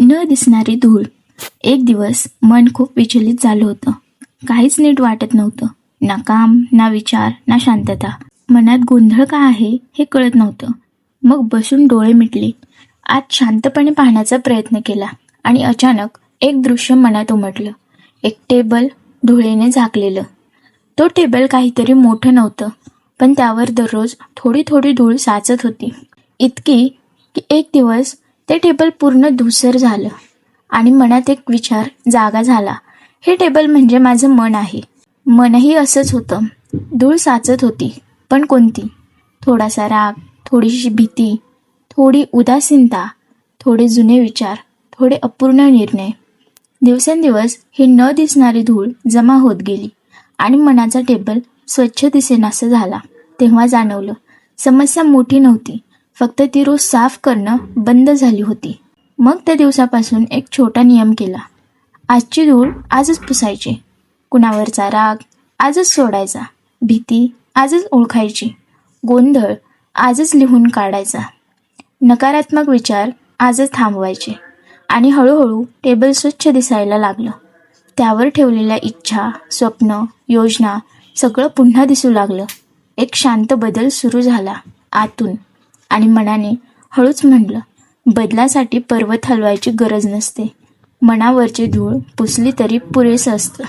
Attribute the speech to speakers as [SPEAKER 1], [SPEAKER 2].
[SPEAKER 1] न दिसणारी धूळ. एक दिवस मन खूप विचलित झालं होतं. काहीच नीट वाटत नव्हतं. ना काम, ना विचार, ना शांतता. मनात गोंधळ का आहे हे कळत नव्हतं. मग बसून डोळे मिटले. आत शांतपणे पाहण्याचा प्रयत्न केला आणि अचानक एक दृश्य मनात उमटलं. एक टेबल धुळेने झाकलेलं. तो टेबल काहीतरी मोठं नव्हतं, पण त्यावर दररोज थोडी थोडी धूळ साचत होती. इतकी की एक दिवस ते टेबल पूर्ण धूसर झालं आणि मनात एक विचार जागा झाला. हे टेबल म्हणजे माझं मन आहे. मनही असंच होतं. धूळ साचत होती, पण कोणती? थोडासा राग, थोडीशी भीती, थोडी उदासीनता, थोडे जुने विचार, थोडे अपूर्ण निर्णय. दिवसेंदिवस ही न दिसणारी धूळ जमा होत गेली आणि मनाचा टेबल स्वच्छ दिसेनासा झाला. तेव्हा जाणवलं, समस्या मोठी नव्हती, फक्त ती रोज साफ करणं बंद झाली होती. मग त्या दिवसापासून एक छोटा नियम केला. आजची धूळ आजच पुसायची. कुणावरचा राग आजच सोडायचा. भीती आजच ओळखायची. गोंधळ आजच लिहून काढायचा. नकारात्मक विचार आजच थांबवायचे. आणि हळूहळू टेबल स्वच्छ दिसायला लागलं. त्यावर ठेवलेल्या इच्छा, स्वप्न, योजना सगळं पुन्हा दिसू लागलं. एक शांत बदल सुरू झाला आतून. आणि मनाने हळूच म्हणलं, बदलासाठी पर्वत हलवायची गरज नसते. मनावरची धूळ पुसली तरी पुरेसं असतं.